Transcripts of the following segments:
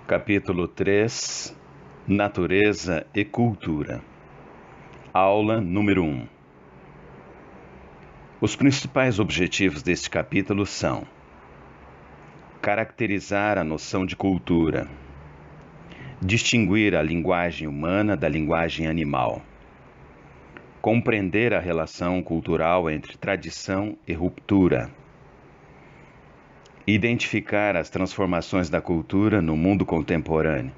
Capítulo 3: Natureza e Cultura. Aula número 1. Os principais objetivos deste capítulo são: caracterizar a noção de cultura, distinguir a linguagem humana da linguagem animal, compreender a relação cultural entre tradição e ruptura, identificar as transformações da cultura no mundo contemporâneo.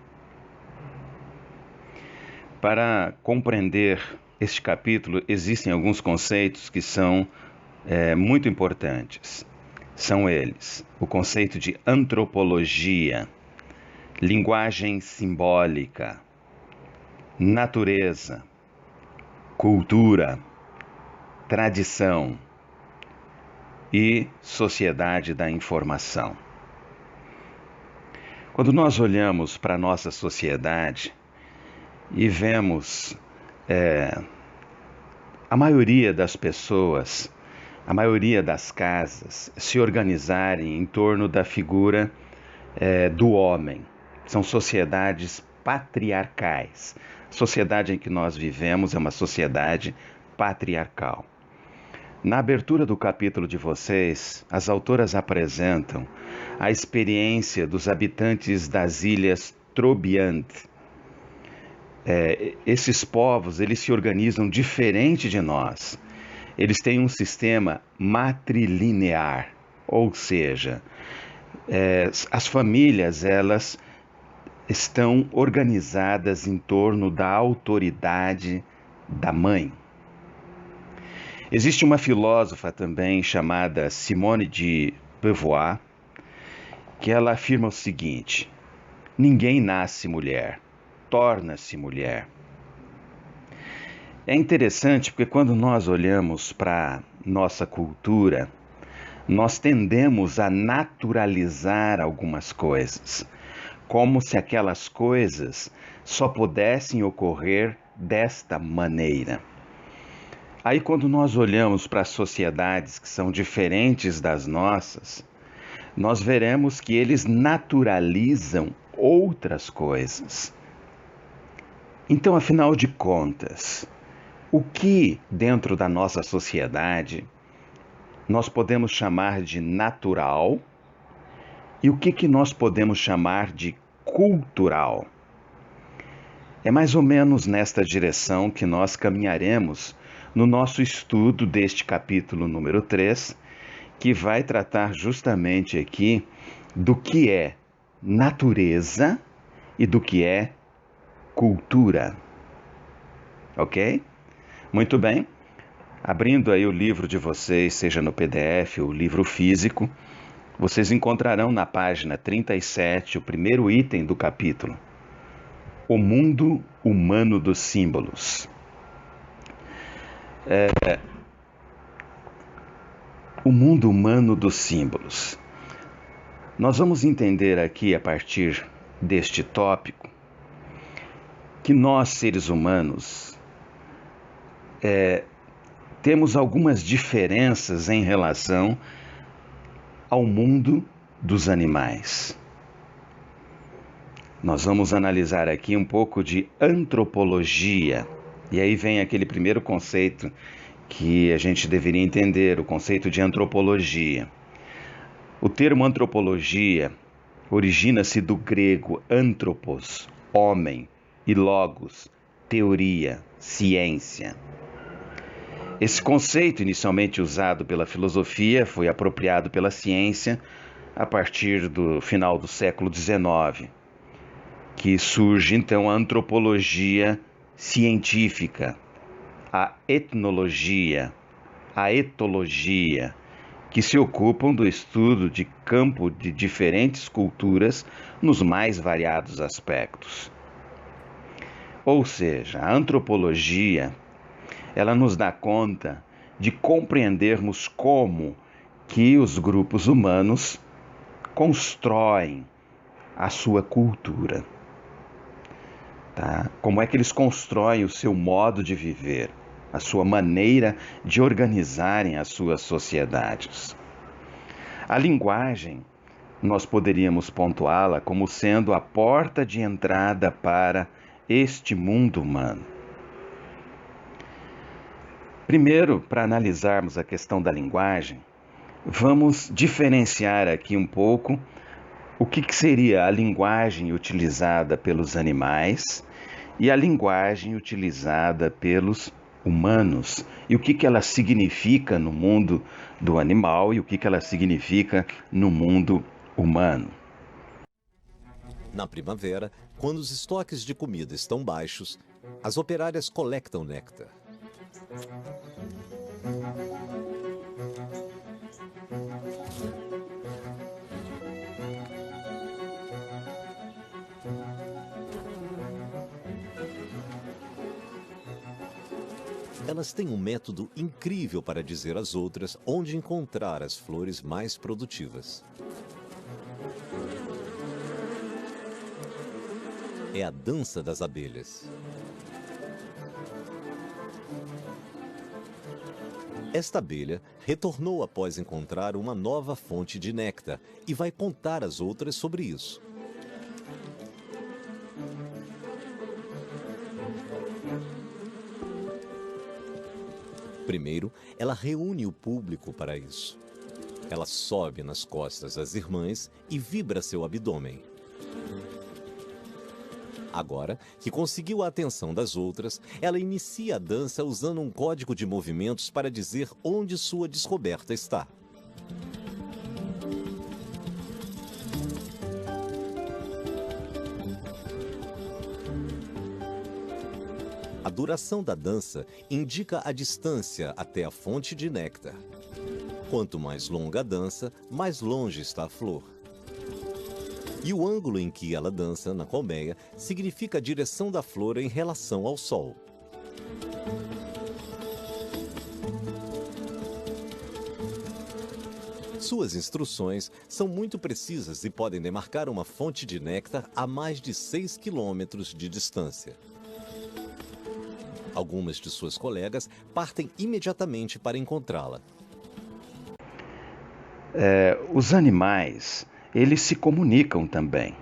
Para compreender este capítulo, existem alguns conceitos que são muito importantes. São eles: o conceito de antropologia, linguagem simbólica, natureza, cultura, tradição e sociedade da informação. Quando nós olhamos para a nossa sociedade e vemos a maioria das pessoas, a maioria das casas se organizarem em torno da figura do homem. São sociedades patriarcais. A sociedade em que nós vivemos é uma sociedade patriarcal. Na abertura do capítulo de vocês, as autoras apresentam a experiência dos habitantes das ilhas Trobriand. Esses povos, eles se organizam diferente de nós. Eles têm um sistema matrilinear, ou seja, as famílias, elas estão organizadas em torno da autoridade da mãe. Existe uma filósofa também chamada Simone de Beauvoir, que ela afirma o seguinte: ninguém nasce mulher, torna-se mulher. É interessante porque quando nós olhamos para nossa cultura, nós tendemos a naturalizar algumas coisas, como se aquelas coisas só pudessem ocorrer desta maneira. Aí quando nós olhamos para sociedades que são diferentes das nossas, nós veremos que eles naturalizam outras coisas. Então, afinal de contas, o que dentro da nossa sociedade nós podemos chamar de natural e o que nós podemos chamar de cultural? É mais ou menos nesta direção que nós caminharemos no nosso estudo deste capítulo número 3, que vai tratar justamente aqui do que é natureza e do que é cultura. Ok? Muito bem. Abrindo aí o livro de vocês, seja no PDF ou livro físico, vocês encontrarão na página 37 o primeiro item do capítulo: o mundo humano dos símbolos. O mundo humano dos símbolos. Nós vamos entender aqui, a partir deste tópico, que nós, seres humanos, temos algumas diferenças em relação ao mundo dos animais. Nós vamos analisar aqui um pouco de antropologia. E aí vem aquele primeiro conceito que a gente deveria entender, o conceito de antropologia. O termo antropologia origina-se do grego anthropos, homem, e logos, teoria, ciência. Esse conceito, inicialmente usado pela filosofia, foi apropriado pela ciência a partir do final do século XIX, que surge então a antropologia científica, a etnologia, a etologia, que se ocupam do estudo de campo de diferentes culturas nos mais variados aspectos. Ou seja, a antropologia, ela nos dá conta de compreendermos como que os grupos humanos constroem a sua cultura. Tá? Como é que eles constroem o seu modo de viver, a sua maneira de organizarem as suas sociedades. A linguagem nós poderíamos pontuá-la como sendo a porta de entrada para este mundo humano. Primeiro, para analisarmos a questão da linguagem, vamos diferenciar aqui um pouco o que seria a linguagem utilizada pelos animais e a linguagem utilizada pelos humanos, e o que ela significa no mundo do animal e o que ela significa no mundo humano. Na primavera, quando os estoques de comida estão baixos, as operárias coletam néctar. Elas têm um método incrível para dizer às outras onde encontrar as flores mais produtivas. É a dança das abelhas. Esta abelha retornou após encontrar uma nova fonte de néctar e vai contar às outras sobre isso. Primeiro, ela reúne o público para isso. Ela sobe nas costas das irmãs e vibra seu abdômen. Agora que conseguiu a atenção das outras, ela inicia a dança usando um código de movimentos para dizer onde sua descoberta está. A duração da dança indica a distância até a fonte de néctar. Quanto mais longa a dança, mais longe está a flor. E o ângulo em que ela dança na colmeia significa a direção da flor em relação ao sol. Suas instruções são muito precisas e podem demarcar uma fonte de néctar a mais de 6 quilômetros de distância. Algumas de suas colegas partem imediatamente para encontrá-la. Os animais, eles se comunicam também,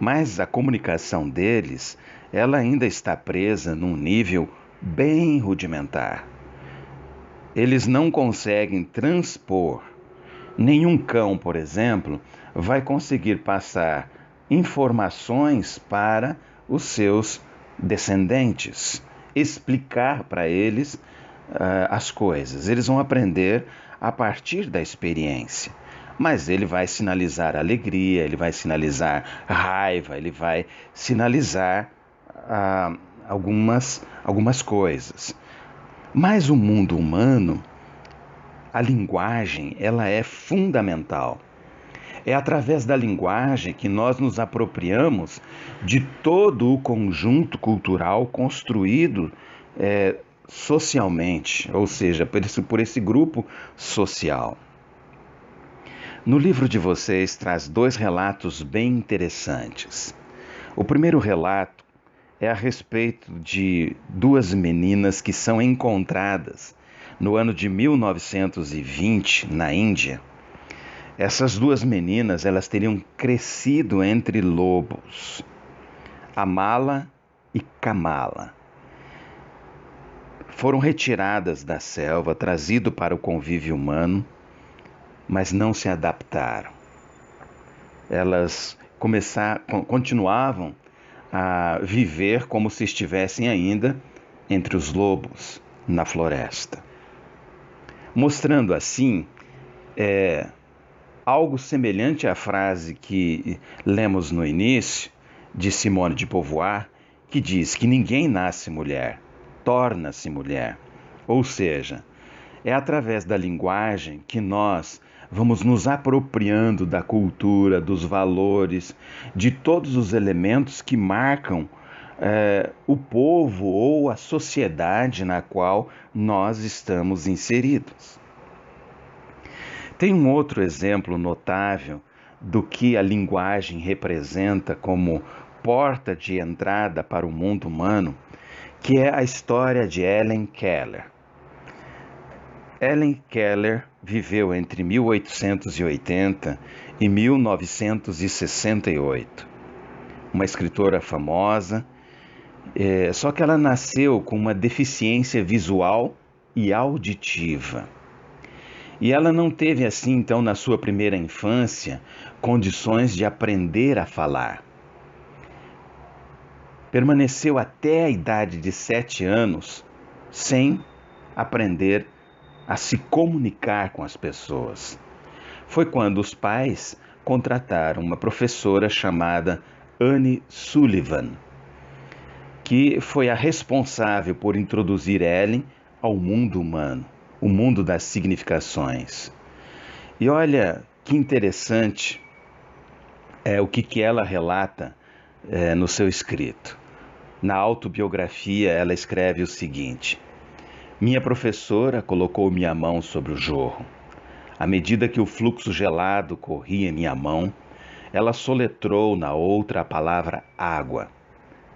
mas a comunicação deles, ela ainda está presa num nível bem rudimentar. Eles não conseguem transpor. Nenhum cão, por exemplo, vai conseguir passar informações para os seus descendentes, explicar para eles as coisas. Eles vão aprender a partir da experiência. Mas ele vai sinalizar alegria, ele vai sinalizar raiva, ele vai sinalizar algumas coisas. Mas o mundo humano, a linguagem, ela é fundamental. É através da linguagem que nós nos apropriamos de todo o conjunto cultural construído socialmente, ou seja, por esse grupo social. No livro de vocês traz 2 relatos bem interessantes. O primeiro relato é a respeito de 2 meninas que são encontradas no ano de 1920 na Índia. Essas 2 meninas, elas teriam crescido entre lobos, Amala e Kamala. Foram retiradas da selva, trazidas para o convívio humano, mas não se adaptaram. Elas continuavam a viver como se estivessem ainda entre os lobos na floresta. Mostrando assim algo semelhante à frase que lemos no início de Simone de Beauvoir, que diz que ninguém nasce mulher, torna-se mulher. Ou seja, é através da linguagem que nós vamos nos apropriando da cultura, dos valores, de todos os elementos que marcam o povo ou a sociedade na qual nós estamos inseridos. Tem um outro exemplo notável do que a linguagem representa como porta de entrada para o mundo humano, que é a história de Helen Keller. Helen Keller viveu entre 1880 e 1968. Uma escritora famosa, só que ela nasceu com uma deficiência visual e auditiva. E ela não teve assim, então, na sua primeira infância, condições de aprender a falar. Permaneceu até a idade de 7 anos sem aprender a se comunicar com as pessoas. Foi quando os pais contrataram uma professora chamada Anne Sullivan, que foi a responsável por introduzir Ellen ao mundo humano, o mundo das significações. E olha que interessante o que ela relata no seu escrito. Na autobiografia, ela escreve o seguinte: minha professora colocou minha mão sobre o jorro. À medida que o fluxo gelado corria em minha mão, ela soletrou na outra a palavra água.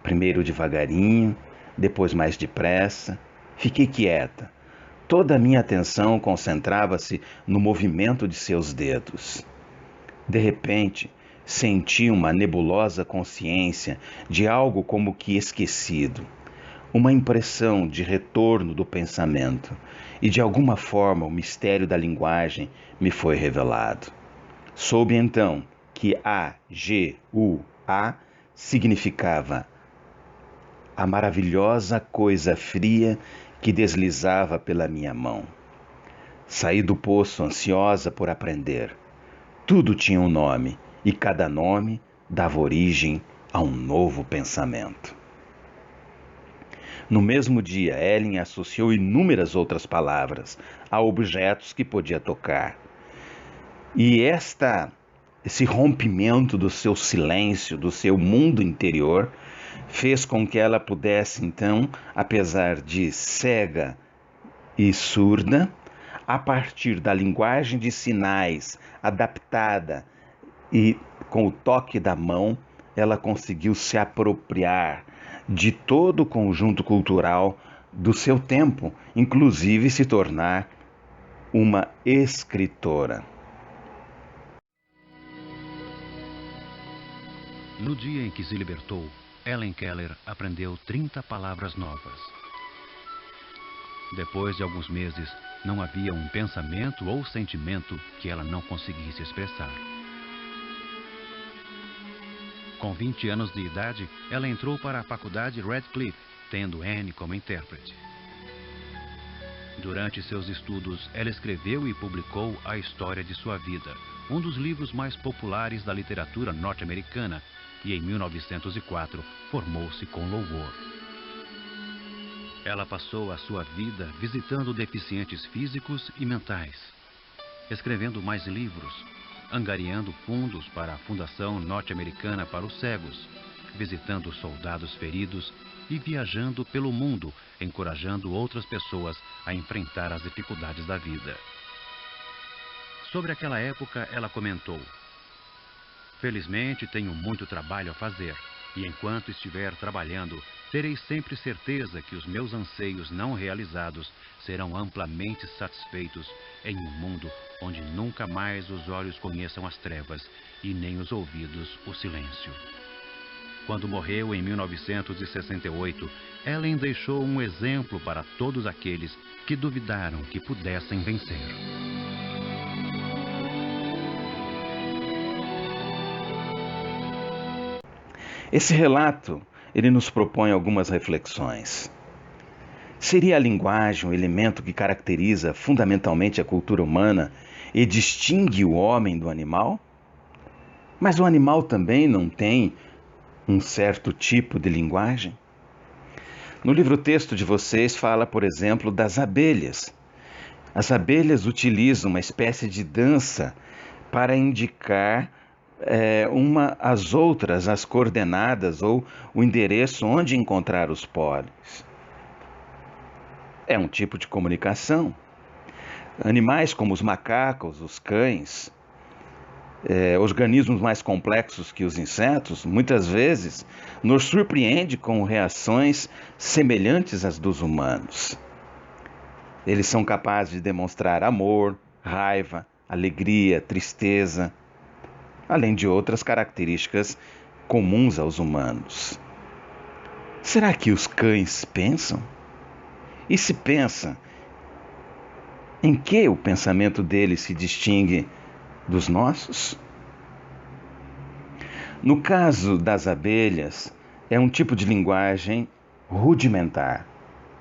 Primeiro devagarinho, depois mais depressa. Fiquei quieta. Toda a minha atenção concentrava-se no movimento de seus dedos. De repente, senti uma nebulosa consciência de algo como que esquecido. Uma impressão de retorno do pensamento, e de alguma forma o mistério da linguagem me foi revelado. Soube então que A-G-U-A significava a maravilhosa coisa fria que deslizava pela minha mão. Saí do poço ansiosa por aprender. Tudo tinha um nome, e cada nome dava origem a um novo pensamento. No mesmo dia, Ellen associou inúmeras outras palavras a objetos que podia tocar. E esse rompimento do seu silêncio, do seu mundo interior, fez com que ela pudesse, então, apesar de cega e surda, a partir da linguagem de sinais adaptada e com o toque da mão, ela conseguiu se apropriar de todo o conjunto cultural do seu tempo, inclusive se tornar uma escritora. No dia em que se libertou, Helen Keller aprendeu 30 palavras novas. Depois de alguns meses, não havia um pensamento ou sentimento que ela não conseguisse expressar. Com 20 anos de idade, ela entrou para a faculdade Radcliffe, tendo Anne como intérprete. Durante seus estudos, ela escreveu e publicou A História de Sua Vida, um dos livros mais populares da literatura norte-americana, e em 1904 formou-se com louvor. Ela passou a sua vida visitando deficientes físicos e mentais, escrevendo mais livros, angariando fundos para a Fundação Norte-Americana para os Cegos, visitando soldados feridos e viajando pelo mundo, encorajando outras pessoas a enfrentar as dificuldades da vida. Sobre aquela época, ela comentou: felizmente tenho muito trabalho a fazer, e enquanto estiver trabalhando, terei sempre certeza que os meus anseios não realizados serão amplamente satisfeitos em um mundo onde nunca mais os olhos conheçam as trevas e nem os ouvidos o silêncio. Quando morreu em 1968, Ellen deixou um exemplo para todos aqueles que duvidaram que pudessem vencer. Esse relato, ele nos propõe algumas reflexões. Seria a linguagem um elemento que caracteriza fundamentalmente a cultura humana e distingue o homem do animal? Mas o animal também não tem um certo tipo de linguagem? No livro-texto de vocês fala, por exemplo, das abelhas. As abelhas utilizam uma espécie de dança para indicar às outras as coordenadas ou o endereço onde encontrar os pólenes. É um tipo de comunicação. Animais como os macacos, os cães, organismos mais complexos que os insetos, muitas vezes nos surpreende com reações semelhantes às dos humanos. Eles são capazes de demonstrar amor, raiva, alegria, tristeza, além de outras características comuns aos humanos. Será que os cães pensam? E se pensa, em que o pensamento deles se distingue dos nossos? No caso das abelhas, é um tipo de linguagem rudimentar,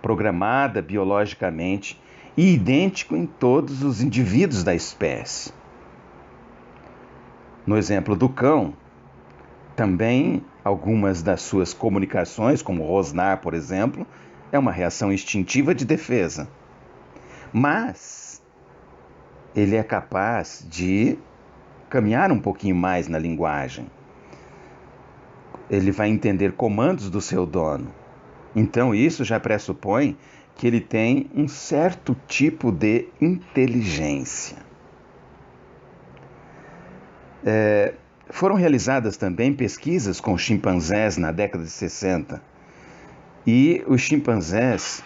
programada biologicamente e idêntico em todos os indivíduos da espécie. No exemplo do cão, também algumas das suas comunicações, como rosnar, por exemplo, é uma reação instintiva de defesa. Mas ele é capaz de caminhar um pouquinho mais na linguagem. Ele vai entender comandos do seu dono. Então isso já pressupõe que ele tem um certo tipo de inteligência. Foram realizadas também pesquisas com chimpanzés na década de 60. E os chimpanzés,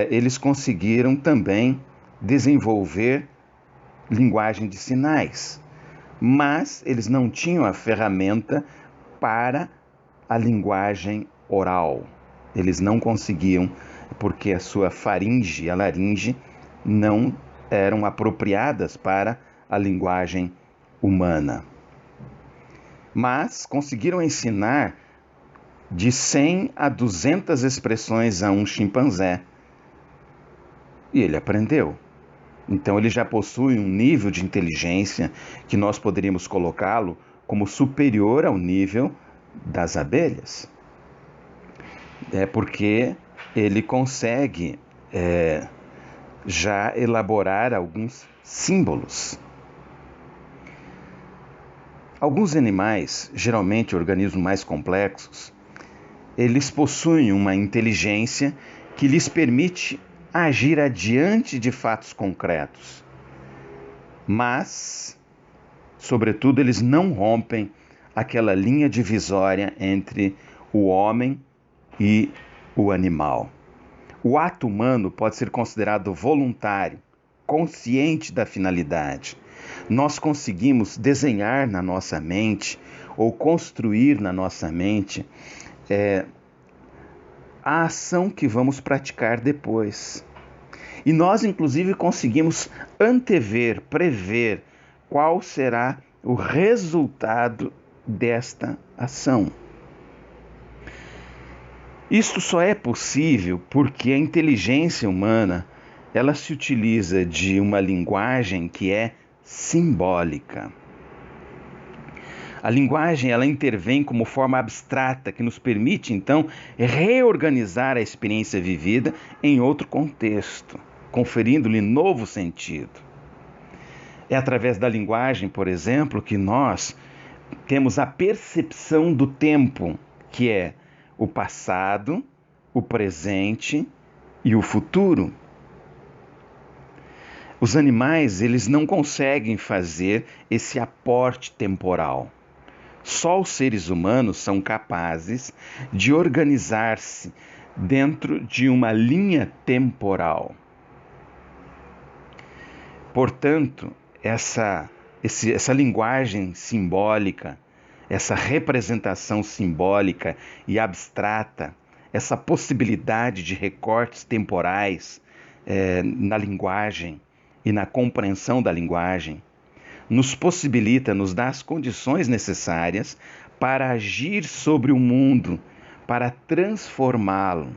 eles conseguiram também desenvolver linguagem de sinais. Mas eles não tinham a ferramenta para a linguagem oral. Eles não conseguiam, porque a sua faringe e a laringe não eram apropriadas para a linguagem humana. Mas conseguiram ensinar de 100 a 200 expressões a um chimpanzé. E ele aprendeu. Então ele já possui um nível de inteligência que nós poderíamos colocá-lo como superior ao nível das abelhas. É porque ele consegue já elaborar alguns símbolos. Alguns animais, geralmente organismos mais complexos, eles possuem uma inteligência que lhes permite agir adiante de fatos concretos. Mas, sobretudo, eles não rompem aquela linha divisória entre o homem e o animal. O ato humano pode ser considerado voluntário, consciente da finalidade. Nós conseguimos desenhar na nossa mente ou construir na nossa mente a ação que vamos praticar depois. E nós, inclusive, conseguimos antever, prever qual será o resultado desta ação. Isto só é possível porque a inteligência humana, ela se utiliza de uma linguagem que é simbólica. A linguagem, ela intervém como forma abstrata que nos permite, então, reorganizar a experiência vivida em outro contexto, conferindo-lhe novo sentido. É através da linguagem, por exemplo, que nós temos a percepção do tempo, que é o passado, o presente e o futuro. Os animais, eles não conseguem fazer esse aporte temporal. Só os seres humanos são capazes de organizar-se dentro de uma linha temporal. Portanto, essa linguagem simbólica, essa representação simbólica e abstrata, essa possibilidade de recortes temporais na linguagem e na compreensão da linguagem, nos possibilita, nos dá as condições necessárias para agir sobre o mundo, para transformá-lo.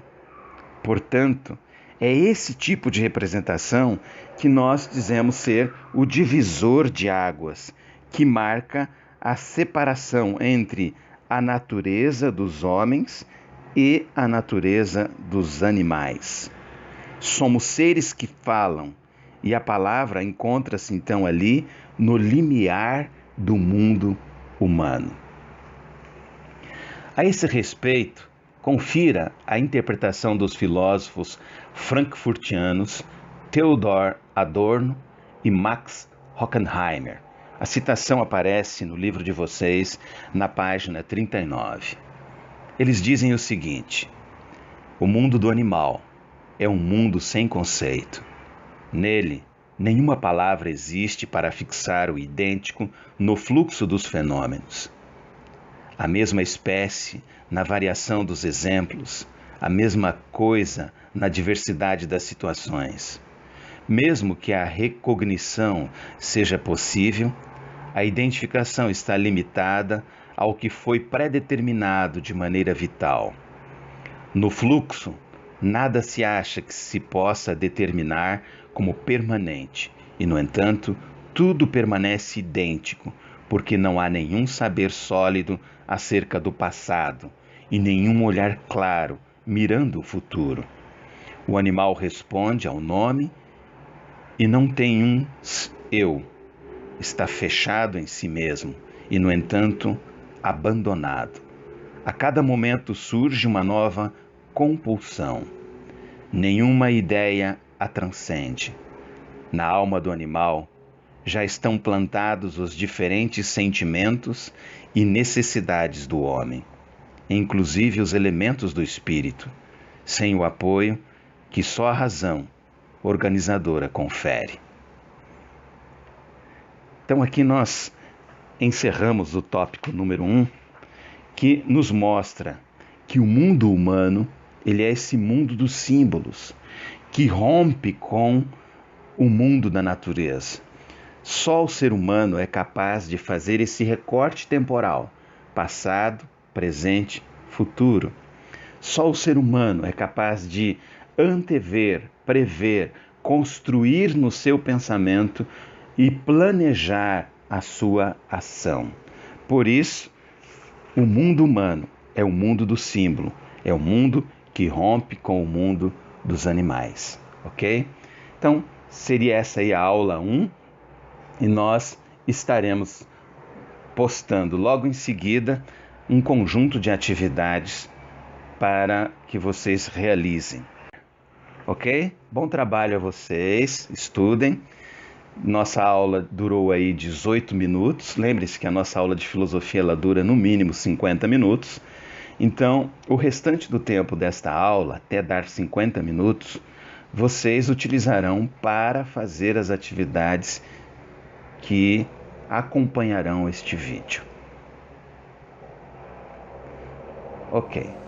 Portanto, é esse tipo de representação que nós dizemos ser o divisor de águas, que marca a separação entre a natureza dos homens e a natureza dos animais. Somos seres que falam, e a palavra encontra-se então ali no limiar do mundo humano. A esse respeito, confira a interpretação dos filósofos frankfurtianos Theodor Adorno e Max Horkheimer. A citação aparece no livro de vocês, na página 39. Eles dizem o seguinte: o mundo do animal é um mundo sem conceito. Nele Nenhuma palavra existe para fixar o idêntico no fluxo dos fenômenos. A mesma espécie na variação dos exemplos, a mesma coisa na diversidade das situações. Mesmo que a recognição seja possível, a identificação está limitada ao que foi predeterminado de maneira vital. No fluxo, nada se acha que se possa determinar como permanente, e, no entanto, tudo permanece idêntico, porque não há nenhum saber sólido acerca do passado e nenhum olhar claro mirando o futuro. O animal responde ao nome e não tem um eu. Está fechado em si mesmo e, no entanto, abandonado. A cada momento surge uma nova compulsão. Nenhuma ideia a transcende. Na alma do animal já estão plantados os diferentes sentimentos e necessidades do homem, inclusive os elementos do espírito, sem o apoio que só a razão organizadora confere. Então aqui nós encerramos o tópico número 1, que nos mostra que o mundo humano, ele é esse mundo dos símbolos, que rompe com o mundo da natureza. Só o ser humano é capaz de fazer esse recorte temporal, passado, presente, futuro. Só o ser humano é capaz de antever, prever, construir no seu pensamento e planejar a sua ação. Por isso, o mundo humano é o mundo do símbolo, é o mundo que rompe com o mundo dos animais, ok? Então, seria essa aí a aula 1 e nós estaremos postando logo em seguida um conjunto de atividades para que vocês realizem, ok? Bom trabalho a vocês, estudem. Nossa aula durou aí 18 minutos. Lembre-se que a nossa aula de filosofia ela dura no mínimo 50 minutos. Então, o restante do tempo desta aula, até dar 50 minutos, vocês utilizarão para fazer as atividades que acompanharão este vídeo. Ok.